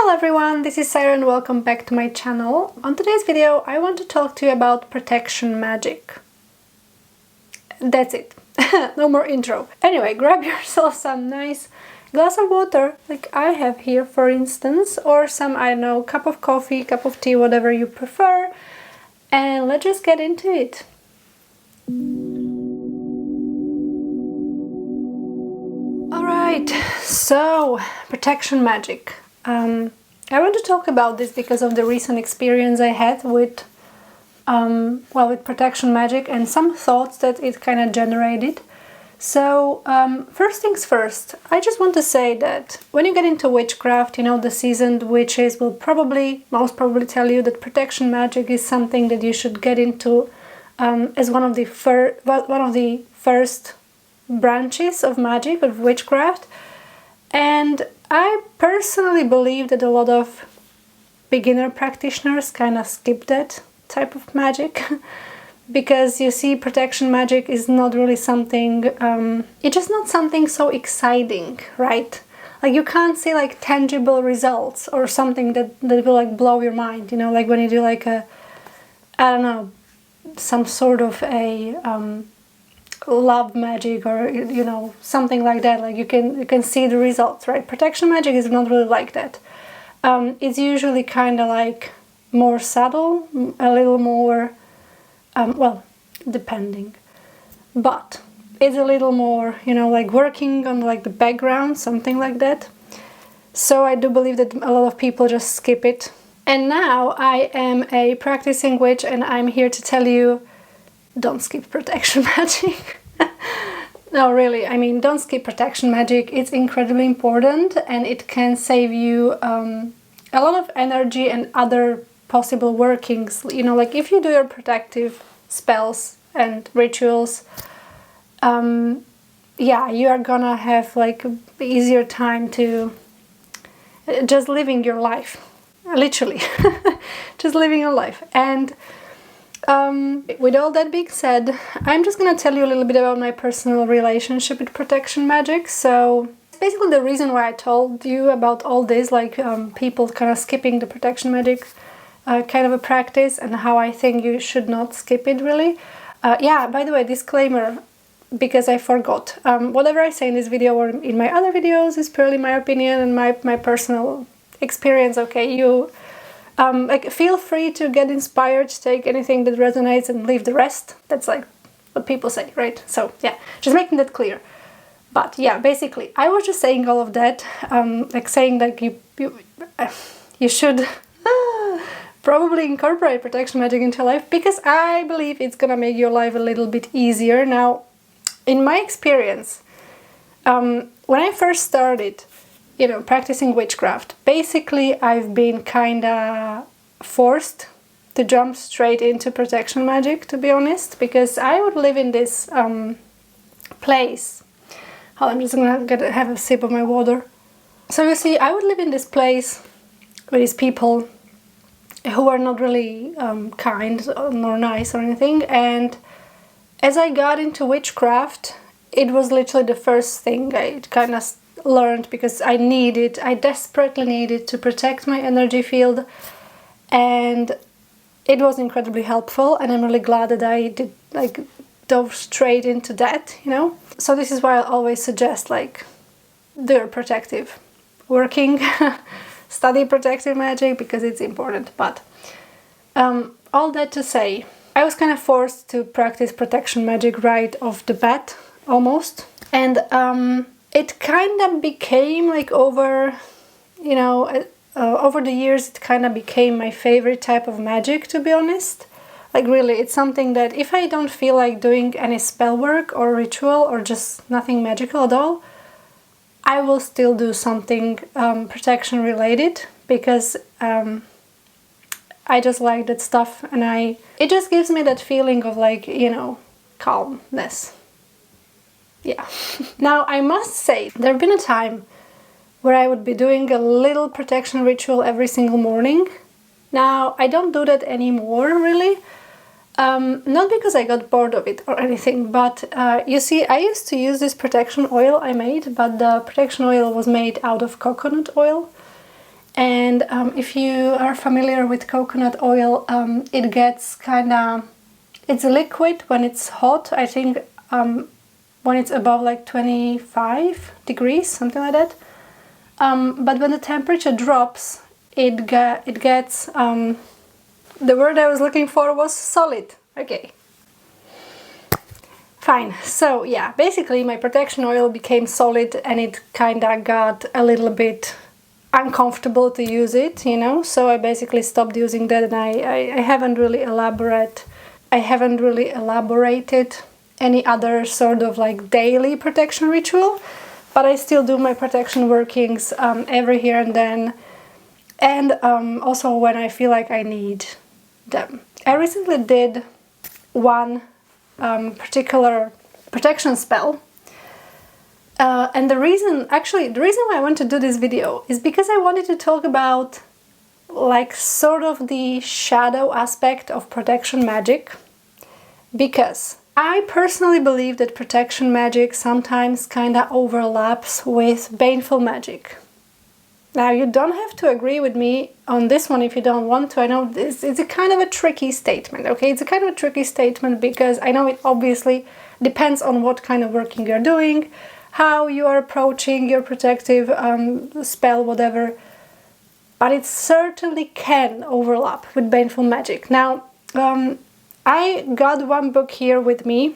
Hello everyone, this is Sarah and welcome back to my channel. On today's video I want to talk to you about protection magic. That's it. No more intro. Anyway, grab yourself some nice glass of water, like I have here for instance, or some, I don't know, cup of coffee, cup of tea, whatever you prefer, and let's just get into it. Alright, so protection magic. I want to talk about this because of the recent experience I had with with protection magic and some thoughts that it kind of generated. So first things first, I just want to say that when you get into witchcraft, you know, the seasoned witches will most probably tell you that protection magic is something that you should get into as one of the first branches of magic, of witchcraft. And I personally believe that a lot of beginner practitioners kind of skip that type of magic because you see, protection magic is not really something, it's just not something so exciting, right? Like you can't see like tangible results or something that will like blow your mind, you know, like when you do like a, I don't know, some sort of a love magic or, you know, something like that, like you can see the results, right? Protection magic is not really like that. It's usually kind of like more subtle, a little more well, depending, but it's a little more, you know, like working on like the background, something like that. So I do believe that a lot of people just skip it. And now I am a practicing witch and I'm here to tell you, don't skip protection magic. No, really, I mean, don't skip protection magic. It's incredibly important and it can save you a lot of energy and other possible workings. You know, like if you do your protective spells and rituals, yeah, you are gonna have like easier time to just living your life, literally, just living your life. And with all that being said, I'm just gonna tell you a little bit about my personal relationship with protection magic. So basically the reason why I told you about all this, like people kind of skipping the protection magic kind of a practice, and how I think you should not skip it really. Yeah, by the way, disclaimer, because I forgot, whatever I say in this video or in my other videos is purely my opinion and my personal experience, okay? You like feel free to get inspired, take anything that resonates and leave the rest. That's like what people say, right? So yeah, just making that clear. But yeah, basically I was just saying all of that, like saying like you should probably incorporate protection magic into life, because I believe it's gonna make your life a little bit easier. Now, in my experience, when I first started, you know, practicing witchcraft, basically I've been kinda forced to jump straight into protection magic, to be honest, because I would live in this place. Hold on, I'm just gonna have a sip of my water. So you see, I would live in this place with these people who are not really kind nor nice or anything, and as I got into witchcraft, it was literally the first thing I kind of learned, because I desperately needed to protect my energy field, and it was incredibly helpful, and I'm really glad that I did like dove straight into that, you know. So this is why I always suggest like do your protective working, study protective magic, because it's important. But all that to say, I was kind of forced to practice protection magic right off the bat, almost, and it kind of became like over the years, it kind of became my favorite type of magic, to be honest. Like really, it's something that if I don't feel like doing any spell work or ritual or just nothing magical at all, I will still do something protection related, because I just like that stuff, and it just gives me that feeling of like, you know, calmness. Yeah. Now I must say, there have been a time where I would be doing a little protection ritual every single morning. Now I don't do that anymore really. Not because I got bored of it or anything, but you see, I used to use this protection oil I made, but the protection oil was made out of coconut oil, And if you are familiar with coconut oil, it gets kind of, it's liquid when it's hot. I think when it's above like 25 degrees, something like that. But when the temperature drops, it gets, the word I was looking for was solid. Okay. Fine. So yeah, basically my protection oil became solid and it kind of got a little bit uncomfortable to use it, you know, so I basically stopped using that, and I haven't really elaborated any other sort of like daily protection ritual, but I still do my protection workings every here and then, and also when I feel like I need them. I recently did one particular protection spell. And the reason why I want to do this video is because I wanted to talk about like sort of the shadow aspect of protection magic, because I personally believe that protection magic sometimes kind of overlaps with baneful magic. Now, you don't have to agree with me on this one if you don't want to. I know this is a kind of a tricky statement, okay? It's a kind of a tricky statement because I know it obviously depends on what kind of working you're doing, how you are approaching your protective spell, whatever, but it certainly can overlap with baneful magic. Now, I got one book here with me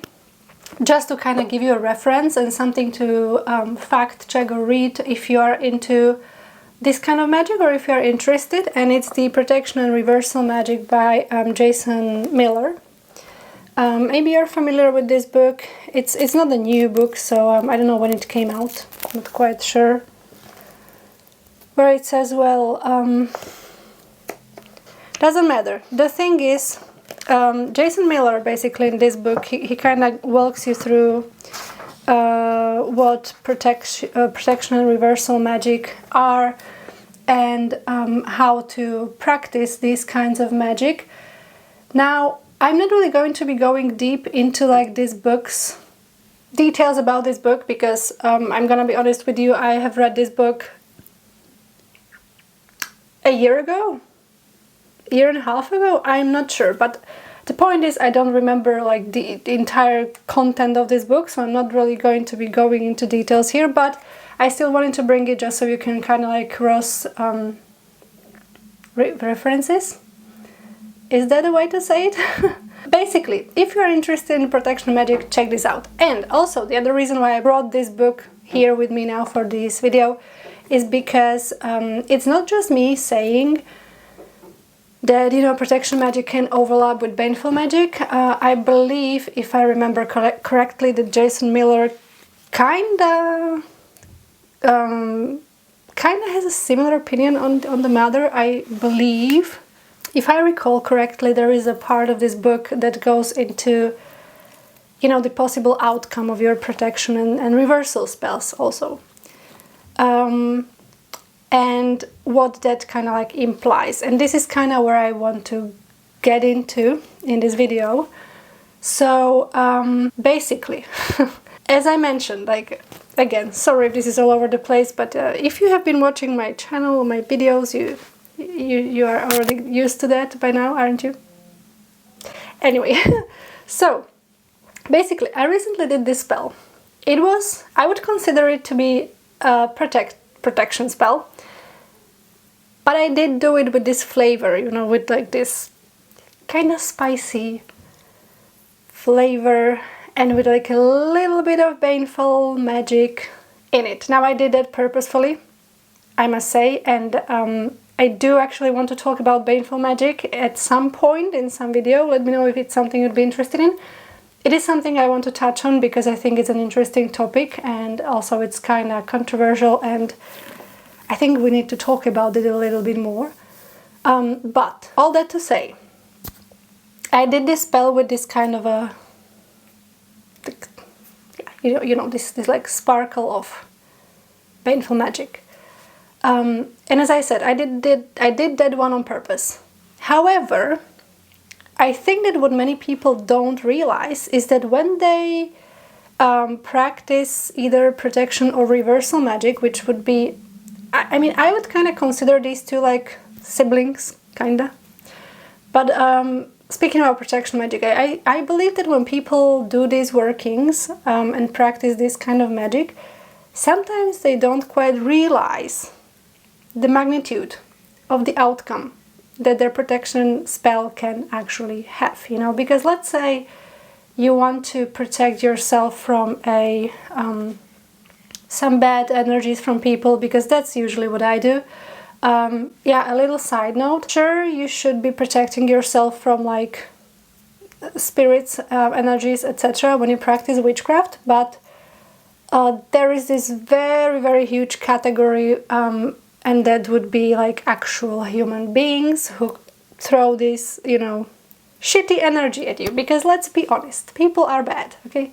just to kind of give you a reference and something to fact check or read if you are into this kind of magic or if you are interested, and it's the Protection and Reversal Magic by Jason Miller. Maybe you're familiar with this book. It's not a new book, so I don't know when it came out. I'm not quite sure. Where it says, well, doesn't matter. The thing is, Jason Miller, basically in this book, he kind of walks you through what protection and reversal magic are, and how to practice these kinds of magic. Now, I'm not really going to be going deep into like this book's details about this book because I'm gonna be honest with you, I have read this book a year ago, a year and a half ago, I'm not sure, but the point is I don't remember like the entire content of this book, so I'm not really going to be going into details here, but I still wanted to bring it just so you can kind of like cross references. Is that a way to say it? Basically, if you're interested in protection magic, check this out. And also, the other reason why I brought this book here with me now for this video is because it's not just me saying that, you know, protection magic can overlap with baneful magic. I believe, if I remember correctly, that Jason Miller kinda has a similar opinion on the matter. I believe, if I recall correctly, there is a part of this book that goes into, you know, the possible outcome of your protection and reversal spells also. And what that kind of like implies. And this is kind of where I want to get into in this video. So basically, as I mentioned, like, again, sorry if this is all over the place, but if you have been watching my channel, my videos, you are already used to that by now, aren't you? Anyway, so basically, I recently did this spell. It was, I would consider it to be a protection spell, but I did do it with this flavor, you know, with like this kind of spicy flavor and with like a little bit of baneful magic in it. Now, I did that purposefully, I must say, and I do actually want to talk about baneful magic at some point in some video. Let me know if it's something you'd be interested in. It is something I want to touch on because I think it's an interesting topic, and also it's kind of controversial, and I think we need to talk about it a little bit more. But all that to say, I did this spell with this kind of a, you know, this like sparkle of baneful magic. And as I said, I did that one on purpose. However, I think that what many people don't realize is that when they practice either protection or reversal magic, which would be I mean, I would kind of consider these two like siblings, kinda. But speaking about protection magic, I believe that when people do these workings and practice this kind of magic, sometimes they don't quite realize the magnitude of the outcome that their protection spell can actually have, you know, because let's say you want to protect yourself from some bad energies from people, because that's usually what I do. Yeah, a little side note. Sure, you should be protecting yourself from like spirits, energies, etc. when you practice witchcraft, but there is this very, very huge category, and that would be like actual human beings who throw this, you know, shitty energy at you. Because let's be honest, people are bad, okay?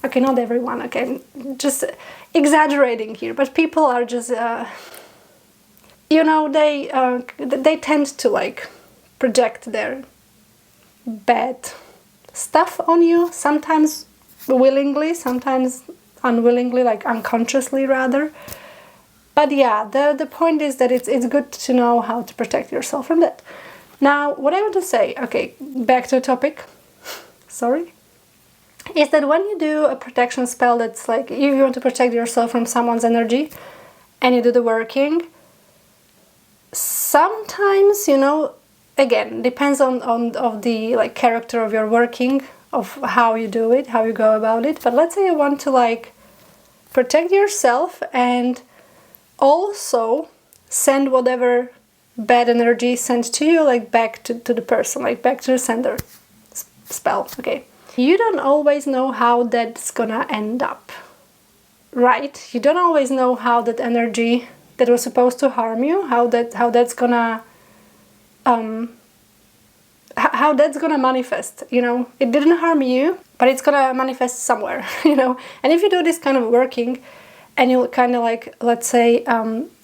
Okay, not everyone, okay? Just exaggerating here, but people are just, you know, they tend to like project their bad stuff on you, sometimes willingly, sometimes unwillingly, like unconsciously rather. But yeah, the point is that it's good to know how to protect yourself from that. Now, what I want to say, okay, back to the topic, sorry, is that when you do a protection spell that's like, you want to protect yourself from someone's energy, and you do the working, sometimes, you know, again, depends on the like character of your working, of how you do it, how you go about it. But let's say you want to like protect yourself and also send whatever bad energy sent to you like back to the person, like back to the sender spell, okay? You don't always know how that's gonna end up, right? You don't always know how that energy that was supposed to harm you, how that's gonna how that's gonna manifest, you know? It didn't harm you, but it's gonna manifest somewhere, you know? And if you do this kind of working and you kind of like, let's say,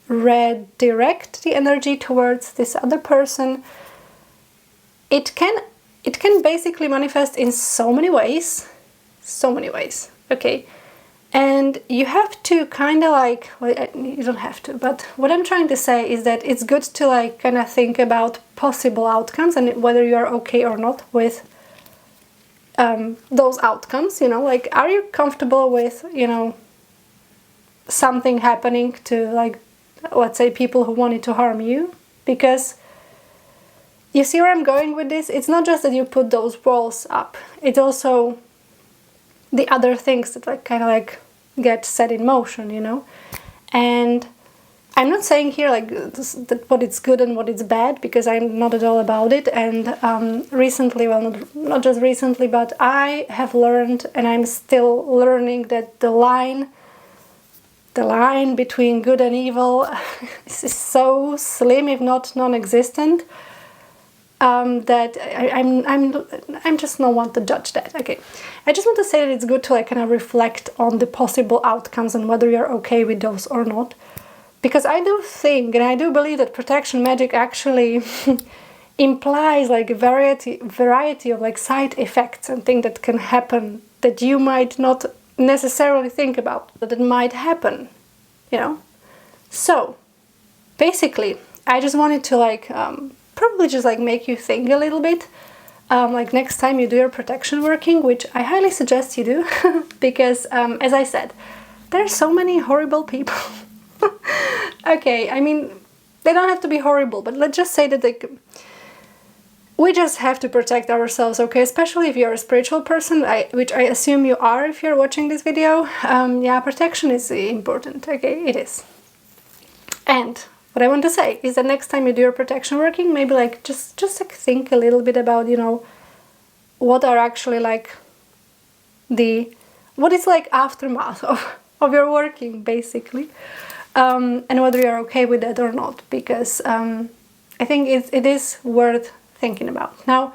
redirect the energy towards this other person, it can basically manifest in so many ways, okay? And you have to kind of like, well, you don't have to, but what I'm trying to say is that it's good to like kind of think about possible outcomes and whether you're okay or not with those outcomes, you know, like, are you comfortable with, you know, something happening to like, let's say, people who wanted to harm you? Because you see where I'm going with this? It's not just that you put those walls up, it's also the other things that like kind of like get set in motion, you know? And I'm not saying here like that what is good and what is bad, because I'm not at all about it. And recently, well, not just recently, but I have learned, and I'm still learning, that the line between good and evil is so slim, if not non-existent, that I'm just not one to judge that. Okay, I just want to say that it's good to like kind of reflect on the possible outcomes and whether you're okay with those or not, because I do think and I do believe that protection magic actually implies like a variety of like side effects and things that can happen that you might not necessarily think about, that it might happen, you know? So basically, I just wanted to like probably just like make you think a little bit, like next time you do your protection working, which I highly suggest you do, because as I said, there are so many horrible people. Okay, I mean, they don't have to be horrible, but let's just say that we just have to protect ourselves, okay? Especially if you're a spiritual person, which I assume you are if you're watching this video. Yeah, protection is important, okay? It is. And what I want to say is that next time you do your protection working, maybe like just like think a little bit about, you know, what are actually like what is like aftermath of your working, basically. And whether you're okay with that or not, because I think it is worth thinking about. Now,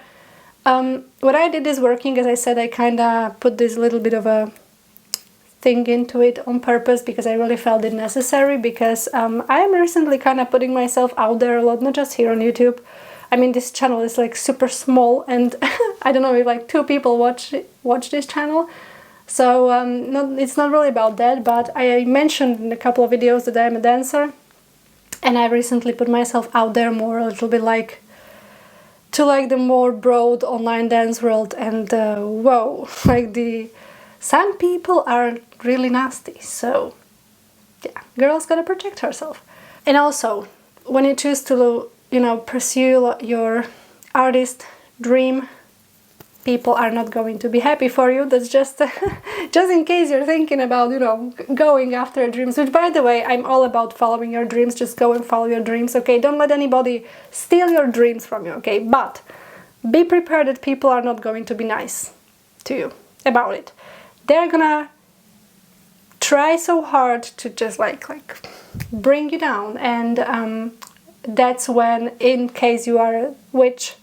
what I did is working, as I said, I kind of put this little bit of a thing into it on purpose because I really felt it necessary, because I am recently kind of putting myself out there a lot, not just here on YouTube. I mean, this channel is like super small, and I don't know if like 2 people watch this channel. So it's not really about that, but I mentioned in a couple of videos that I'm a dancer, And I recently put myself out there more, a little bit like to like the more broad online dance world, and whoa, like some people are really nasty, so yeah, girl's gotta protect herself. And also, when you choose to, you know, pursue your artist dream, people are not going to be happy for you. That's just just in case you're thinking about, you know, going after your dreams, which, by the way, I'm all about following your dreams. Just go and follow your dreams, okay? Don't let anybody steal your dreams from you, okay? But be prepared that people are not going to be nice to you about it. They're gonna try so hard to just like bring you down, and that's when, in case you are a witch,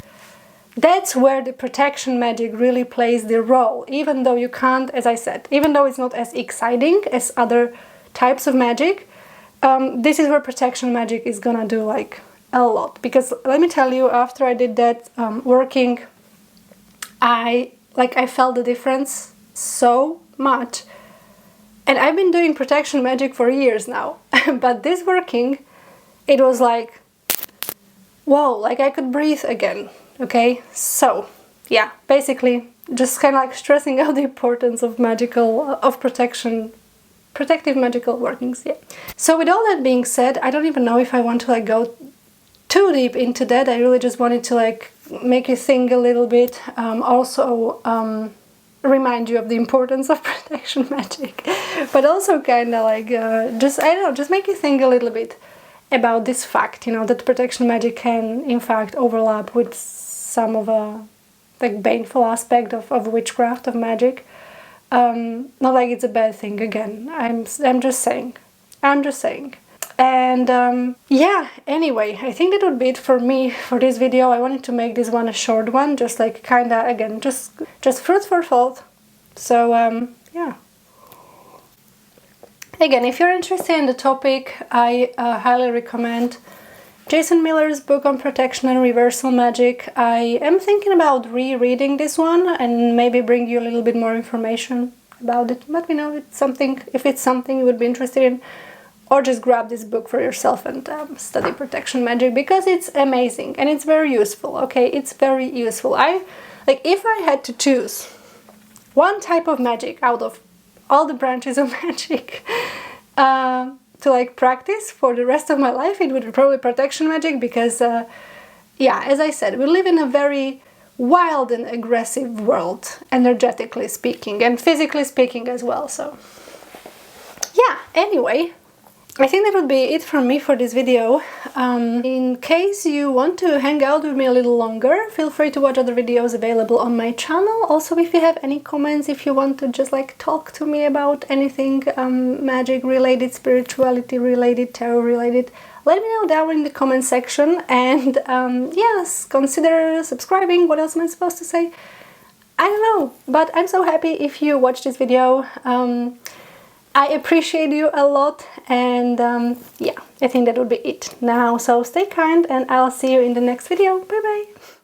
that's where the protection magic really plays the role. Even though you can't, as I said, even though it's not as exciting as other types of magic, this is where protection magic is gonna do like a lot. Because let me tell you, after I did that working, I felt the difference so much. And I've been doing protection magic for years now, but this working, it was like, whoa, like I could breathe again. Okay, so yeah, basically just kind of like stressing out the importance of protective magical workings. Yeah. So with all that being said, I don't even know if I want to like go too deep into that. I really just wanted to like make you think a little bit. Also remind you of the importance of protection magic, but also kind of like just, I don't know, just make you think a little bit about this fact, you know, that protection magic can in fact overlap with some of a like baneful aspect of witchcraft, of magic. Not like it's a bad thing, again, I'm just saying. And yeah, anyway, I think that would be it for me for this video. I wanted to make this one a short one, just like kinda, again, just food for thought. So yeah. Again, if you're interested in the topic, I highly recommend Jason Miller's book on protection and reversal magic. I am thinking about rereading this one and maybe bring you a little bit more information about it. Let me know if it's something you would be interested in, or just grab this book for yourself and study protection magic, because it's amazing and it's very useful. Okay, it's very useful. If I had to choose one type of magic out of all the branches of magic to like practice for the rest of my life, it would be probably protection magic, because yeah, as I said, we live in a very wild and aggressive world, energetically speaking and physically speaking as well. So yeah, anyway, I think that would be it from me for this video. In case you want to hang out with me a little longer, feel free to watch other videos available on my channel. Also, if you have any comments, if you want to just like talk to me about anything magic related, spirituality related, tarot related, let me know down in the comment section. And yes, consider subscribing. What else am I supposed to say? I don't know, but I'm so happy if you watched this video. I appreciate you a lot, and yeah, I think that would be it now. So stay kind, and I'll see you in the next video. Bye bye!